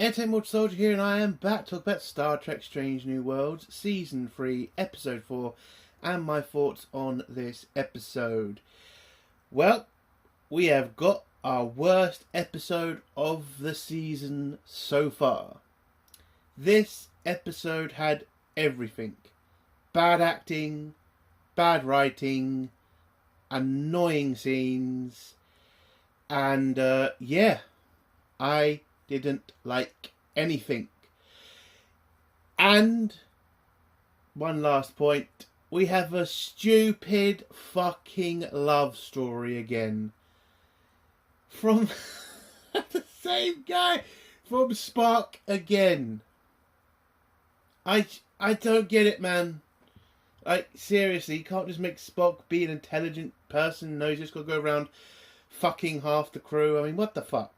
Entertainment Soldier here, and I am back to talk about Star Trek Strange New Worlds, Season 3, Episode 4, and my thoughts on this episode. Well, we have got our worst episode of the season so far. This episode had everything. Bad acting, bad writing, annoying scenes, and I didn't like anything. And one last point, we have a stupid fucking love story again from the same guy, from Spock again. I don't get it, man. Like, seriously, you can't just make Spock be an intelligent person. No, he's just got to go around fucking half the crew. I mean, what the fuck?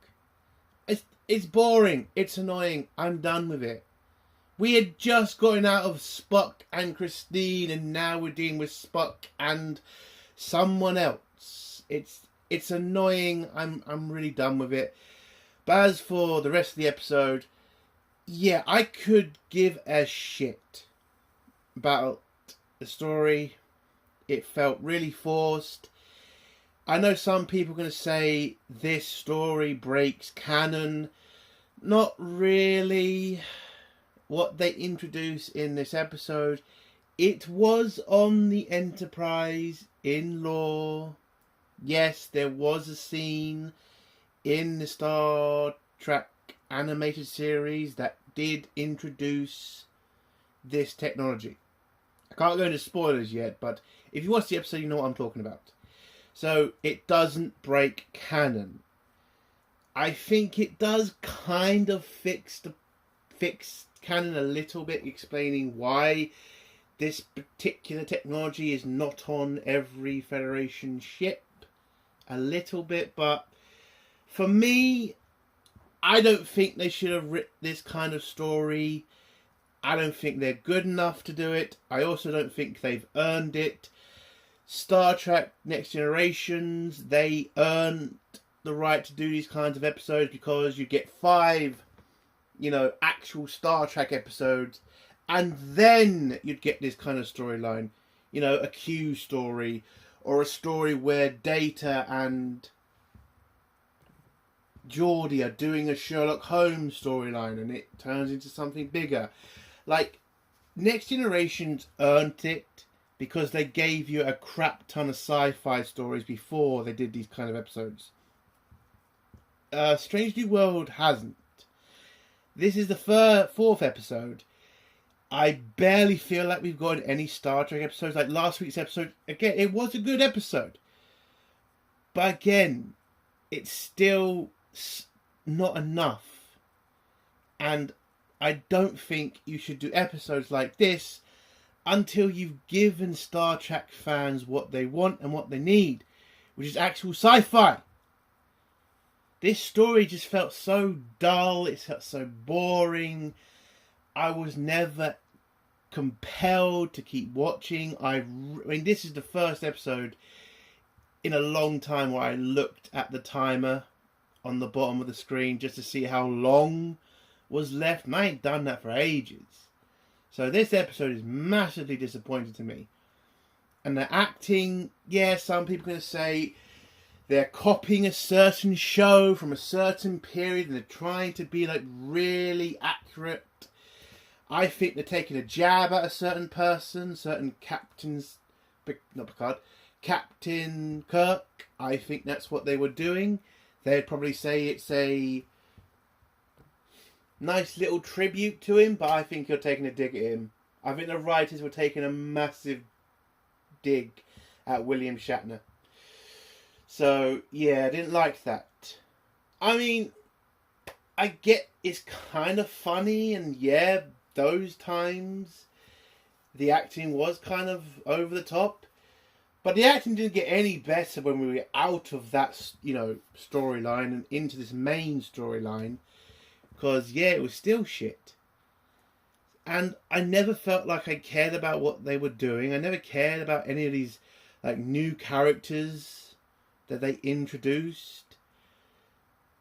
It's boring. It's annoying. I'm done with it. We had just gotten out of Spock and Christine, and now we're dealing with Spock and someone else. It's annoying. I'm really done with it. But as for the rest of the episode, yeah, I could give a shit about the story. It felt really forced. I know some people are going to say this story breaks canon. Not really. What they introduce in this episode, it was on the Enterprise in lore. Yes, there was a scene in the Star Trek animated series that did introduce this technology. I can't go into spoilers yet, but if you watch the episode, you know what I'm talking about. So, it doesn't break canon. I think it does kind of fix canon a little bit, explaining why this particular technology is not on every Federation ship. A little bit, but for me, I don't think they should have written this kind of story. I don't think they're good enough to do it. I also don't think they've earned it. Star Trek Next Generations, they earned the right to do these kinds of episodes because you get 5, actual Star Trek episodes, and then you'd get this kind of storyline. A Q story, or a story where Data and Geordi are doing a Sherlock Holmes storyline and it turns into something bigger. Like, Next Generations earned it because they gave you a crap ton of sci-fi stories before they did these kind of episodes. Strange New World hasn't. This is the 4th episode. I barely feel like we've got any Star Trek episodes. Like last week's episode, again, it was a good episode. But again, it's still not enough. And I don't think you should do episodes like this until you've given Star Trek fans what they want and what they need, which is actual sci-fi. This story just felt so dull, it felt so boring. I was never compelled to keep watching. I mean, this is the first episode in a long time where I looked at the timer on the bottom of the screen just to see how long was left. And I ain't done that for ages. So this episode is massively disappointing to me. And the acting, yeah, some people are going to say they're copying a certain show from a certain period and they're trying to be like really accurate. I think they're taking a jab at a certain person, certain captains, not Picard, Captain Kirk. I think that's what they were doing. They'd probably say it's a nice little tribute to him, but I think you're taking a dig at him. I think the writers were taking a massive dig at William Shatner. So, yeah, I didn't like that. I mean, I get it's kind of funny, and yeah, those times the acting was kind of over the top. But the acting didn't get any better when we were out of that, storyline and into this main storyline. Because, yeah, it was still shit. And I never felt like I cared about what they were doing. I never cared about any of these, new characters that they introduced.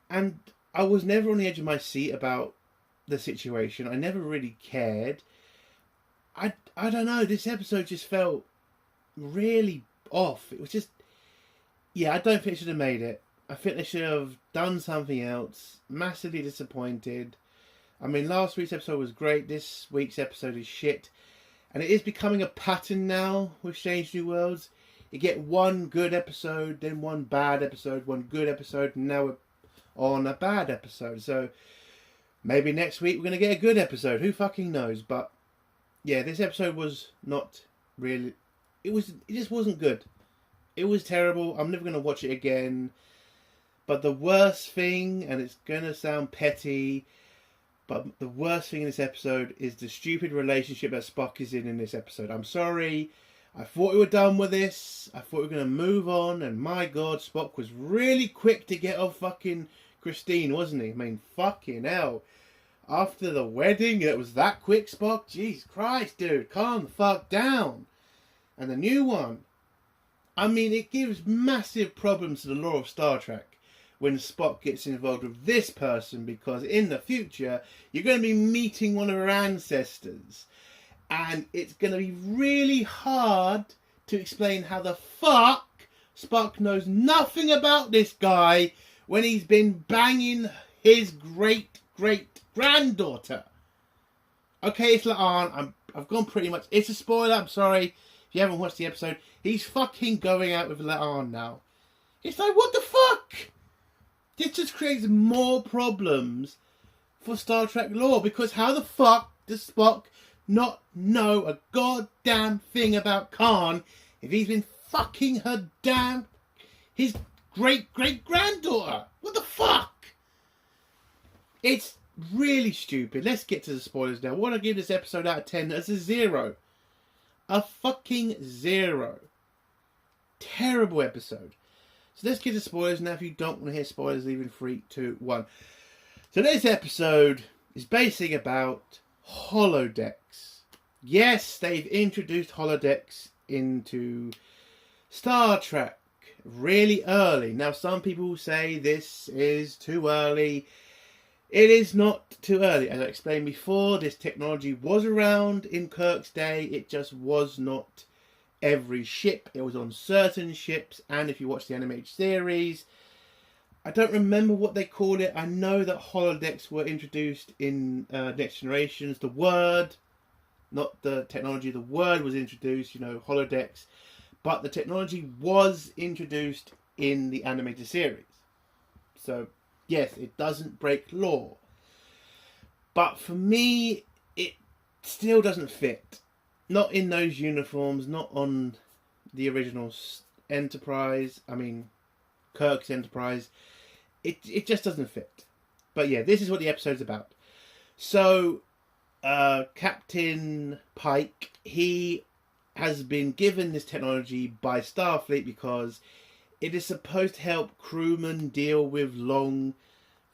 And I was never on the edge of my seat about the situation. I never really cared. I don't know. This episode just felt really off. It was just, yeah, I don't think they should have made it. I think they should have done something else. Massively disappointed. I mean, last week's episode was great. This week's episode is shit. And it is becoming a pattern now with Strange New Worlds. You get one good episode, then one bad episode, one good episode, and now we're on a bad episode. So maybe next week we're going to get a good episode. Who fucking knows? But yeah, this episode was not really... It just wasn't good. It was terrible. I'm never going to watch it again. But the worst thing, and it's going to sound petty, but the worst thing in this episode is the stupid relationship that Spock is in this episode. I'm sorry. I thought we were done with this. I thought we were going to move on. And my God, Spock was really quick to get off fucking Christine, wasn't he? I mean, fucking hell. After the wedding, it was that quick, Spock? Jesus Christ, dude. Calm the fuck down. And the new one. I mean, it gives massive problems to the lore of Star Trek when Spock gets involved with this person, because in the future, you're going to be meeting one of her ancestors. And it's going to be really hard to explain how the fuck Spock knows nothing about this guy when he's been banging his great-great-granddaughter. Okay, it's La'an. I've gone pretty much... It's a spoiler, I'm sorry. If you haven't watched the episode, he's fucking going out with La'an now. It's like, what the fuck? This just creates more problems for Star Trek lore, because how the fuck does Spock not know a goddamn thing about Khan if he's been fucking his great-great-granddaughter? What the fuck? It's really stupid. Let's get to the spoilers now. I want to give this episode out of 10 as a 0. A fucking 0. Terrible episode. So let's get to spoilers now. If you don't want to hear spoilers, leave in 3, 2, 1. So this episode is basically about holodecks. Yes, they've introduced holodecks into Star Trek really early. Now, some people say this is too early. It is not too early. As I explained before, this technology was around in Kirk's day. It just was not every ship. It was on certain ships. And if you watch the animated series, I don't remember what they called it. I know that holodecks were introduced in Next Generations. The word, not the technology, the word was introduced, holodecks. But the technology was introduced in the animated series. So, yes, it doesn't break lore. But for me, it still doesn't fit. Not in those uniforms, not on the original Enterprise. I mean, Kirk's Enterprise. It just doesn't fit. But yeah, this is what the episode's about. So, Captain Pike, he has been given this technology by Starfleet because it is supposed to help crewmen deal with long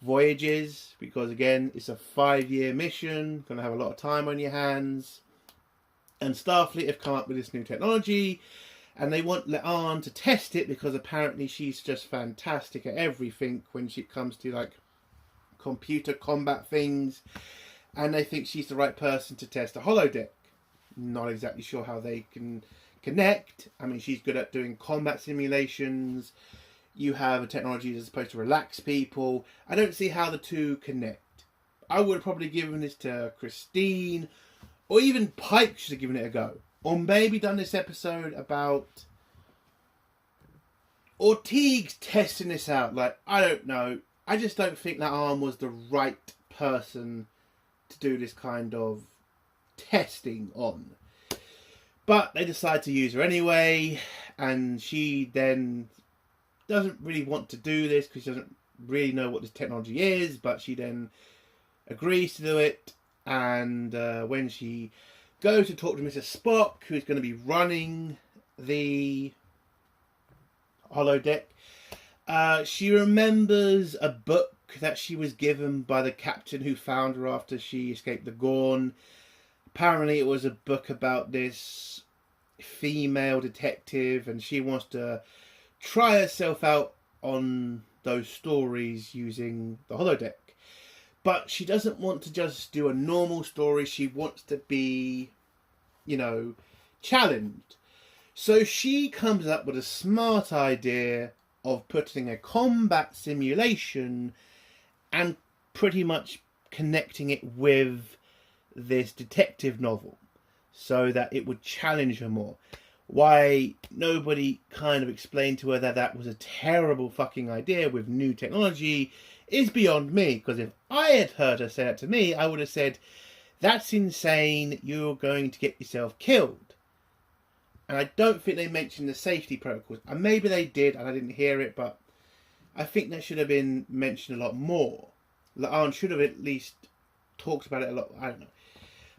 voyages. Because again, it's a 5-year mission. Going to have a lot of time on your hands. And Starfleet have come up with this new technology. And they want La'an to test it because apparently she's just fantastic at everything when it comes to like computer combat things. And they think she's the right person to test a holodeck. Not exactly sure how they can connect. I mean, she's good at doing combat simulations. You have a technology that's supposed to relax people. I don't see how the two connect. I would have probably given this to Christine, or even Pike should have given it a go. Or maybe done this episode about Ortiz testing this out. Like, I don't know. I just don't think that Arm was the right person to do this kind of testing on. But they decide to use her anyway. And she then doesn't really want to do this because she doesn't really know what this technology is. But she then agrees to do it. And when she goes to talk to Mr. Spock, who's going to be running the holodeck, she remembers a book that she was given by the captain who found her after she escaped the Gorn. Apparently it was a book about this female detective, and she wants to try herself out on those stories using the holodeck. But she doesn't want to just do a normal story. She wants to be, challenged. So she comes up with a smart idea of putting a combat simulation and pretty much connecting it with this detective novel so that it would challenge her more. Why nobody kind of explained to her that that was a terrible fucking idea with new technology is beyond me. Because if I had heard her say that to me, I would have said, that's insane, you're going to get yourself killed. And I don't think they mentioned the safety protocols. And maybe they did and I didn't hear it, but I think that should have been mentioned a lot more. La'an should have at least talked about it a lot. I don't know.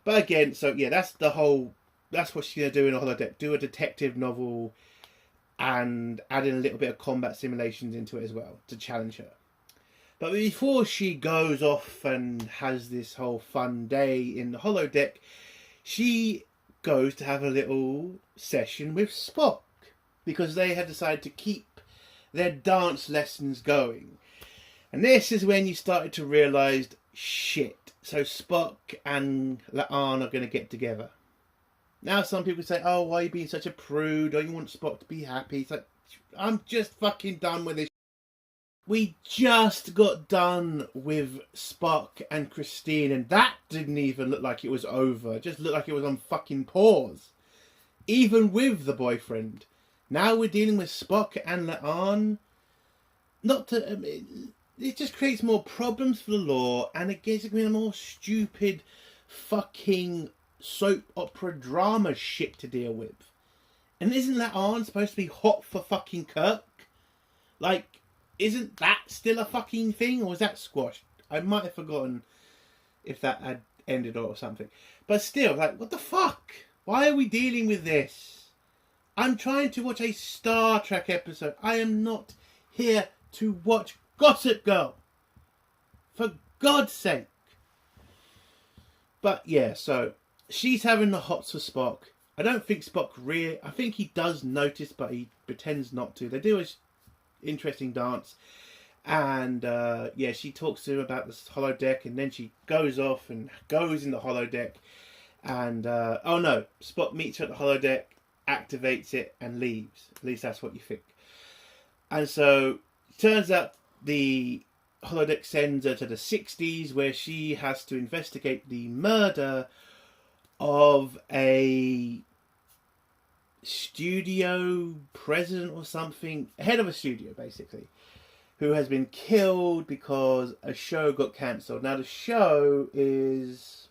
But again, so yeah, that's what she's going to do in a holodeck. Do a detective novel and add in a little bit of combat simulations into it as well to challenge her. But before she goes off and has this whole fun day in the holodeck, she goes to have a little session with Spock because they had decided to keep their dance lessons going. And this is when you started to realise, shit, so Spock and La'an are going to get together. Now some people say, oh, why are you being such a prude? Oh, you want Spock to be happy. It's like, I'm just fucking done with this. We just got done with Spock and Christine, and that didn't even look like it was over. It just looked like it was on fucking pause. Even with the boyfriend. Now we're dealing with Spock and La'an. It just creates more problems for the law, and it gives me a more stupid fucking soap opera drama shit to deal with. And isn't La'an supposed to be hot for fucking Kirk? Like, isn't that still a fucking thing, or was that squashed? I might have forgotten if that had ended or something. But still, like, what the fuck? Why are we dealing with this? I'm trying to watch a Star Trek episode. I am not here to watch Gossip Girl. For God's sake. But yeah, so she's having the hots for Spock. I don't think Spock really... I think he does notice, but he pretends not to. They do a interesting dance. And yeah, she talks to him about this holodeck, and then she goes off and goes in the holodeck. And, oh no, Spock meets her at the holodeck, activates it, and leaves. At least that's what you think. And so, turns out the holodeck sends her to the 60s, where she has to investigate the murder of a studio president or something, head of a studio basically, who has been killed because a show got cancelled. Now the show is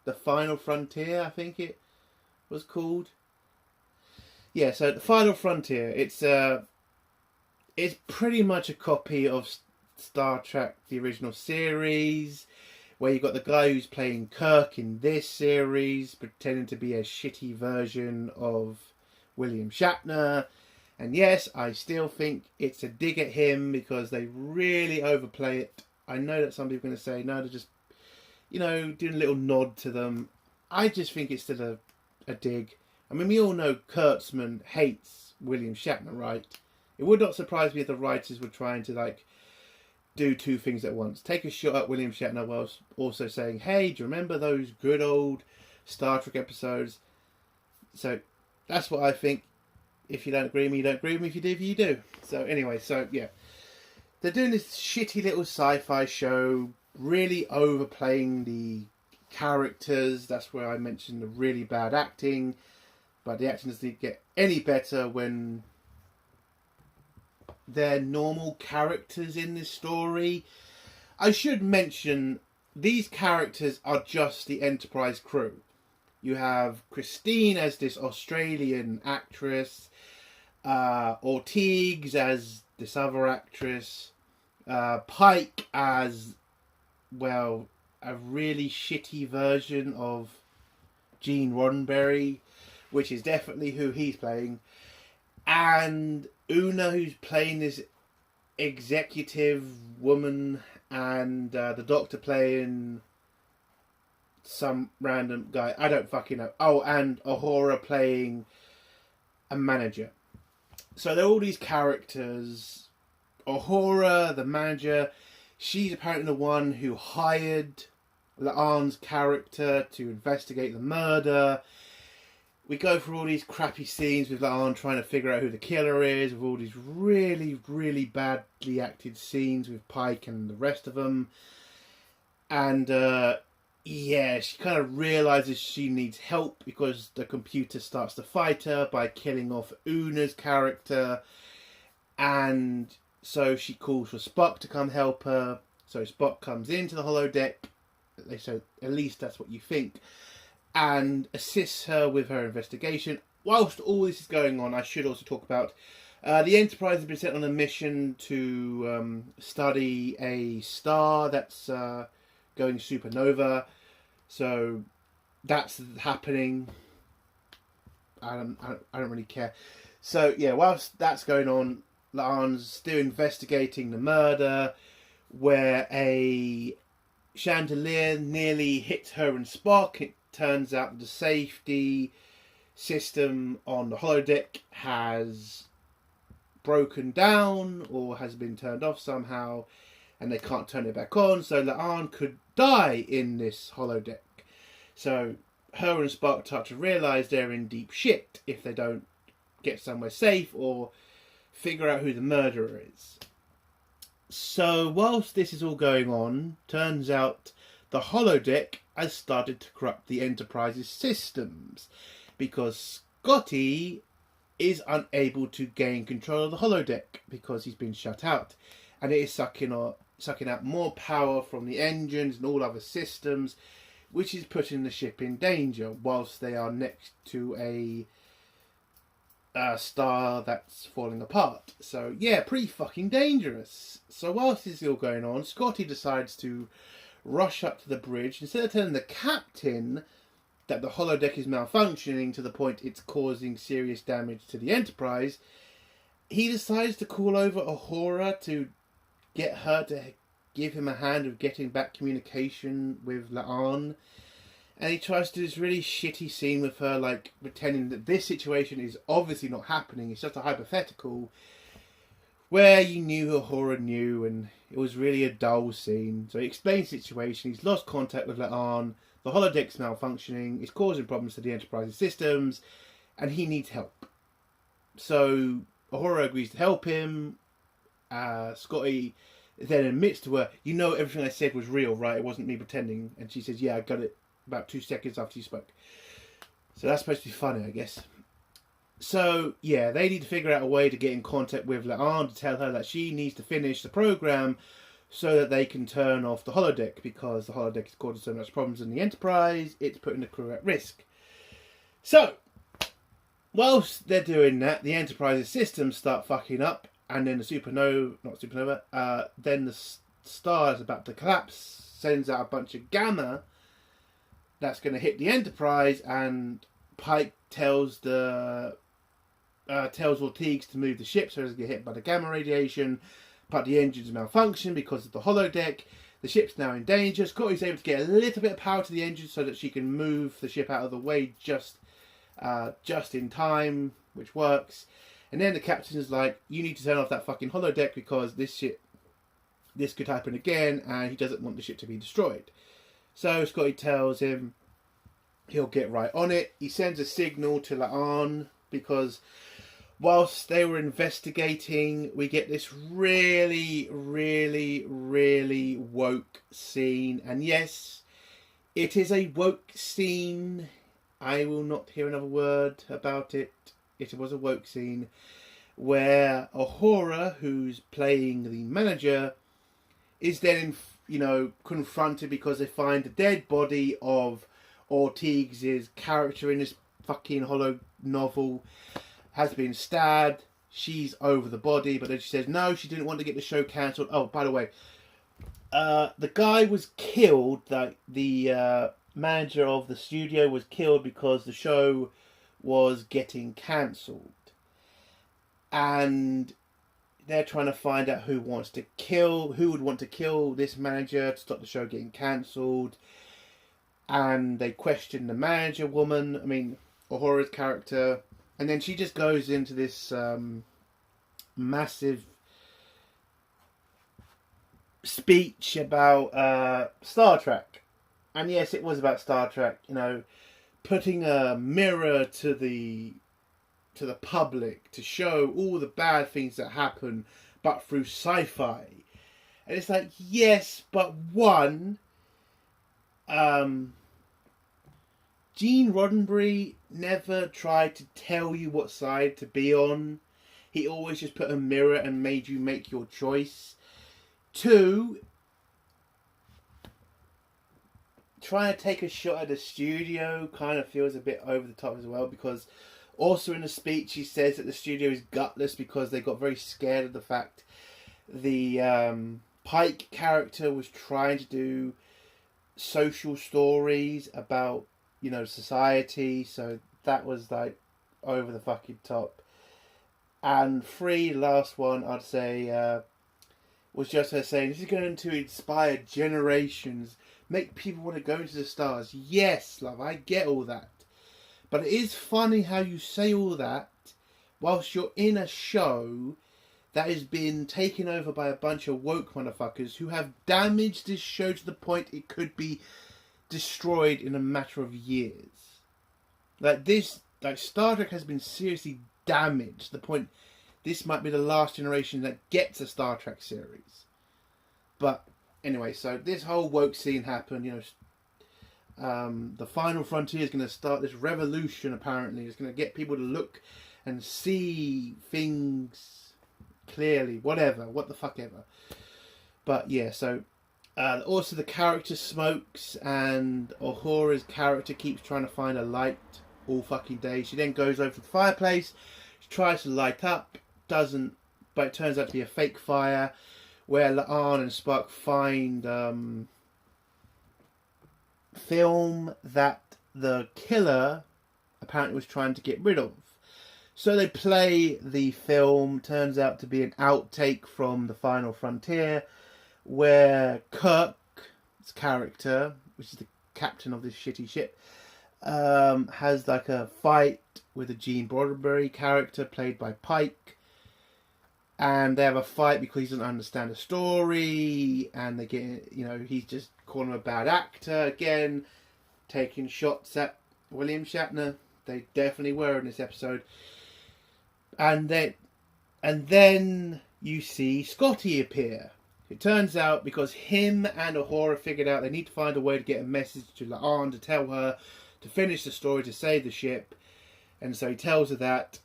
The Final Frontier, I think it was called. Yeah, so The Final Frontier, it's pretty much a copy of Star Trek, the original series, where you've got the guy who's playing Kirk in this series, pretending to be a shitty version of William Shatner. And yes, I still think it's a dig at him because they really overplay it. I know that some people are going to say, no, they're just, doing a little nod to them. I just think it's still a dig. I mean, we all know Kurtzman hates William Shatner, right? It would not surprise me if the writers were trying to, do two things at once. Take a shot at William Shatner whilst also saying, hey, do you remember those good old Star Trek episodes? So, that's what I think. If you don't agree with me, you don't agree with me. If you do, you do. So, anyway, yeah. They're doing this shitty little sci-fi show, really overplaying the characters. That's where I mentioned the really bad acting. But the acting doesn't get any better when they're normal characters in this story. I should mention, these characters are just the Enterprise crew. You have Christine as this Australian actress, Ortiz as this other actress, Pike as, well, a really shitty version of Gene Roddenberry, which is definitely who he's playing, and Una, who's playing this executive woman, and the Doctor playing some random guy. I don't fucking know. Oh, and Uhura playing a manager. So there are all these characters. Uhura, the manager, She's apparently the one who hired La'an's character to investigate the murder. We go through all these crappy scenes with La'an trying to figure out who the killer is, with all these really, really badly acted scenes with Pike and the rest of them. And, yeah, she kind of realises she needs help because the computer starts to fight her by killing off Una's character. And so she calls for Spock to come help her. So Spock comes into the holodeck. So at least that's what you think. And assists her with her investigation. Whilst all this is going on, I should also talk about the Enterprise has been sent on a mission to study a star that's going supernova. So that's happening. I don't really care. So yeah, whilst that's going on, La'an's still investigating the murder, where a chandelier nearly hits her and Spock. It turns out the safety system on the holodeck has broken down or has been turned off somehow, and they can't turn it back on. So La'an could die in this holodeck. So her and Spock start to realise they're in deep shit if they don't get somewhere safe or figure out who the murderer is. So whilst this is all going on, turns out the holodeck has started to corrupt the Enterprise's systems because Scotty is unable to gain control of the holodeck because he's been shut out, and it is sucking out more power from the engines and all other systems, which is putting the ship in danger whilst they are next to a star that's falling apart. So yeah, pretty fucking dangerous. So whilst this is all going on, Scotty decides to rush up to the bridge. Instead of telling the captain that the holodeck is malfunctioning to the point it's causing serious damage to the Enterprise, he decides to call over Uhura to get her to give him a hand of getting back communication with La'an. And he tries to do this really shitty scene with her, like pretending that this situation is obviously not happening. It's just a hypothetical where you knew Uhura knew, and it was really a dull scene. So he explains the situation. He's lost contact with La'an. The holodeck's malfunctioning. It's causing problems to the Enterprise's systems, and he needs help. So Uhura agrees to help him. Scotty then admits to her, "You know everything I said was real, right? It wasn't me pretending." And she says, "Yeah, I got it about 2 seconds after you spoke." So that's supposed to be funny, I guess. So yeah, they need to figure out a way to get in contact with La'an to tell her that she needs to finish the program so that they can turn off the holodeck, because the holodeck is causing so much problems in the Enterprise, it's putting the crew at risk. So whilst they're doing that, the Enterprise's systems start fucking up, and then then the star is about to collapse, sends out a bunch of gamma that's going to hit the Enterprise, and Pike tells Ortiz to move the ship so it doesn't get hit by the gamma radiation, but the engines malfunction because of the holodeck. The ship's now in danger. Scotty's able to get a little bit of power to the engine so that she can move the ship out of the way just in time, which works. And then the captain is like, "You need to turn off that fucking holodeck because this could happen again, and he doesn't want the ship to be destroyed." So Scotty tells him he'll get right on it. He sends a signal to La'an because whilst they were investigating, we get this really, really, really woke scene. And yes, it is a woke scene. I will not hear another word about it. It was a woke scene where Uhura, who's playing the manager, is then, confronted because they find the dead body of Ortiz's character in this fucking holo novel has been stabbed. She's over the body, but then she says no, she didn't want to get the show cancelled. Oh, by the way, the guy was killed. The manager of the studio was killed because the show was getting cancelled, and they're trying to find out who would want to kill this manager to stop the show getting cancelled. And they question the manager woman, Uhura's character, and then she just goes into this massive speech about Star Trek. And yes, it was about Star Trek, you know, putting a mirror to the public to show all the bad things that happen, but through sci-fi. And it's like, yes, but one, Gene Roddenberry never tried to tell you what side to be on. He always just put a mirror and made you make your choice. Two, trying to take a shot at the studio kind of feels a bit over the top as well, because also in the speech he says that the studio is gutless because they got very scared of the fact the Pike character was trying to do social stories about, you know, society, so that was like over the fucking top. And three, last one, I'd say, was just her saying, this is going to inspire generations, make people want to go into the stars. Yes, love, I get all that. But it is funny how you say all that whilst you're in a show that has been taken over by a bunch of woke motherfuckers who have damaged this show to the point it could be destroyed in a matter of years. Like Star Trek has been seriously damaged to the point this might be the last generation that gets a Star Trek series. But anyway, so this whole woke scene happened, you know. The Final Frontier is going to start this revolution, apparently. It's going to get people to look and see things clearly, whatever, what the fuck ever. But yeah, so also the character smokes, and Uhura's character keeps trying to find a light all fucking day. She then goes over to the fireplace, she tries to light up, doesn't, but it turns out to be a fake fire, where La'an and Spock find film that the killer apparently was trying to get rid of. So they play the film, turns out to be an outtake from The Final Frontier, where Kirk's character, which is the captain of this shitty ship, has like a fight with a Gene Roddenberry character played by Pike. And they have a fight because he doesn't understand the story, and they get, you know, he's just calling him a bad actor again, taking shots at William Shatner. They definitely were in this episode. And then you see Scotty appear. It turns out because him and Uhura figured out they need to find a way to get a message to La'an to tell her to finish the story, to save the ship. And so he tells her that.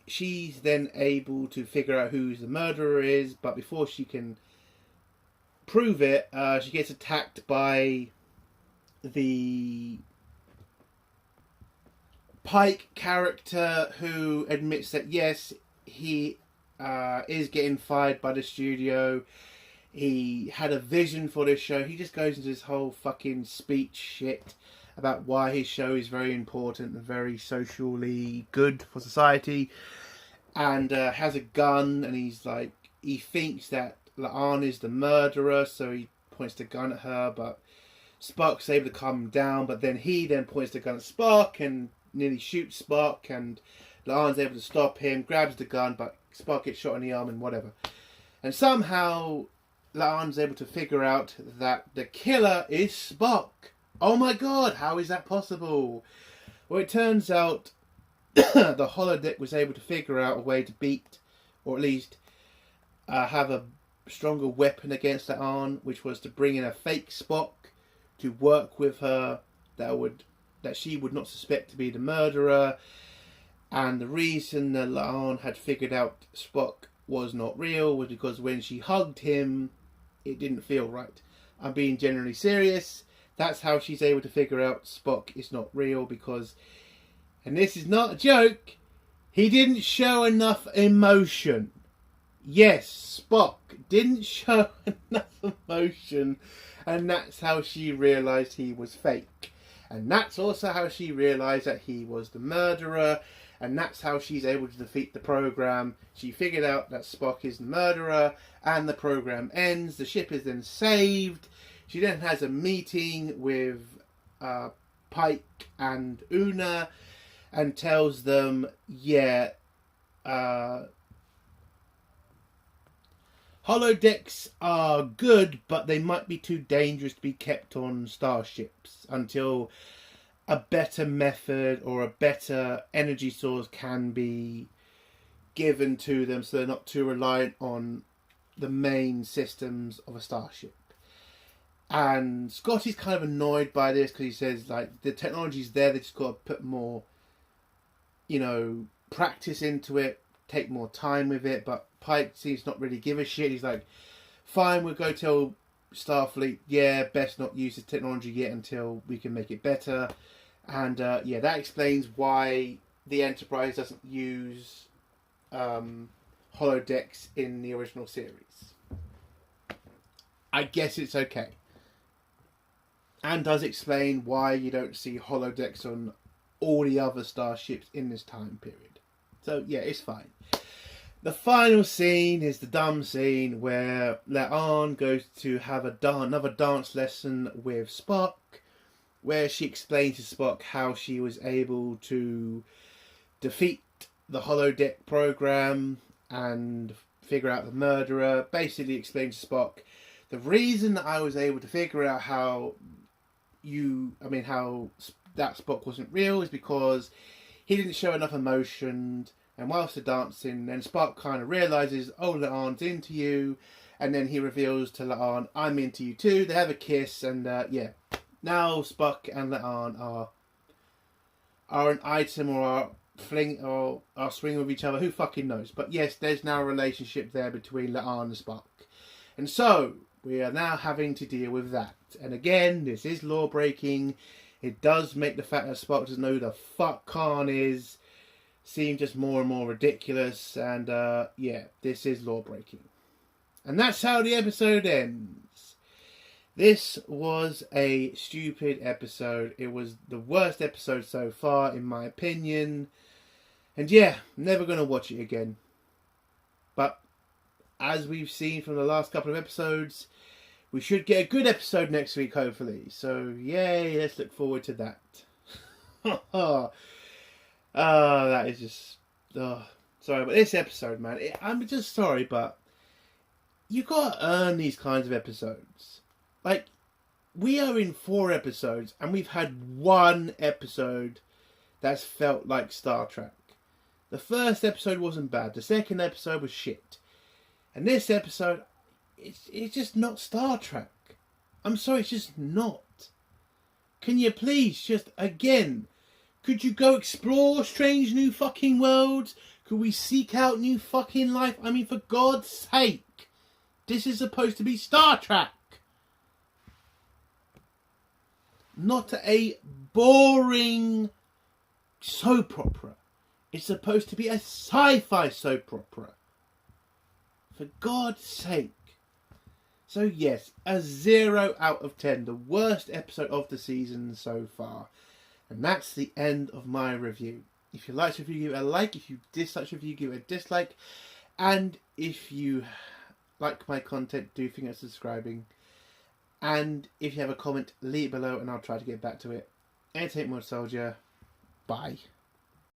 She's then able to figure out who the murderer is, but before she can prove it, she gets attacked by the Pike character, who admits that yes, he is getting fired by the studio. He had a vision for this show. He just goes into this whole fucking speech shit about why his show is very important and very socially good for society, and has a gun, and he's like, he thinks that La'an is the murderer, so he points the gun at her, but Spock's able to calm him down, but then he points the gun at Spock and nearly shoots Spock, and La'an's able to stop him, grabs the gun, but Spock gets shot in the arm and whatever. And somehow La'an's able to figure out that the killer is Spock. Oh my god, how is that possible? Well, it turns out the holodeck was able to figure out a way to beat, or at least have a stronger weapon against La'an, which was to bring in a fake Spock to work with her that she would not suspect to be the murderer. And the reason that La'an had figured out Spock was not real was because when she hugged him, it didn't feel right. I'm being generally serious. That's how she's able to figure out Spock is not real, because, and this is not a joke, he didn't show enough emotion. Yes, Spock didn't show enough emotion, and that's how she realised he was fake. And that's also how she realised that he was the murderer, and that's how she's able to defeat the program. She figured out that Spock is the murderer, and the program ends. The ship is then saved. She then has a meeting with Pike and Una and tells them, yeah, Holodecks are good, but they might be too dangerous to be kept on starships until a better method or a better energy source can be given to them, so they're not too reliant on the main systems of a starship. And Scotty's kind of annoyed by this because he says, like, the technology's there, they just got to put more, practice into it, take more time with it. But Pike seems to not really give a shit. He's like, fine, we'll go tell Starfleet, yeah, best not use this technology yet until we can make it better. And that explains why the Enterprise doesn't use holodecks in the original series. I guess it's okay. And does explain why you don't see holodecks on all the other starships in this time period. So yeah, it's fine. The final scene is the dumb scene where La'an goes to have another dance lesson with Spock, where she explains to Spock how she was able to defeat the holodeck program and figure out the murderer. Basically explains to Spock, the reason that I was able to figure out how that Spock wasn't real is because he didn't show enough emotion. And whilst they're dancing, then Spock kind of realises, oh, La'an's into you. And then he reveals to La'an, I'm into you too. They have a kiss, and now Spock and La'an are an item or are fling or are swinging with each other. Who fucking knows? But yes, there's now a relationship there between La'an and Spock. And so we are now having to deal with that. And again, this is law breaking. It does make the fact that Spock doesn't know who the fuck Khan is seem just more and more ridiculous. And this is law breaking. And that's how the episode ends. This was a stupid episode. It was the worst episode so far, in my opinion. And yeah, never going to watch it again. But as we've seen from the last couple of episodes, we should get a good episode next week, hopefully. So, yay, let's look forward to that. That is just... sorry, but this episode, man, I'm just sorry, but you got to earn these kinds of episodes. Like, we are in 4 episodes, and we've had 1 episode that's felt like Star Trek. The first episode wasn't bad. The second episode was shit. And this episode, it's just not Star Trek. I'm sorry, it's just not. Can you please just, again, could you go explore strange new fucking worlds? Could we seek out new fucking life? I mean, for God's sake. This is supposed to be Star Trek. Not a boring soap opera. It's supposed to be a sci-fi soap opera. For God's sake. So yes, a 0 out of 10. The worst episode of the season so far. And that's the end of my review. If you liked the review, give it a like. If you disliked the review, give it a dislike. And if you like my content, do think of subscribing. And if you have a comment, leave it below and I'll try to get back to it. Entertainment Mode Soldier. Bye.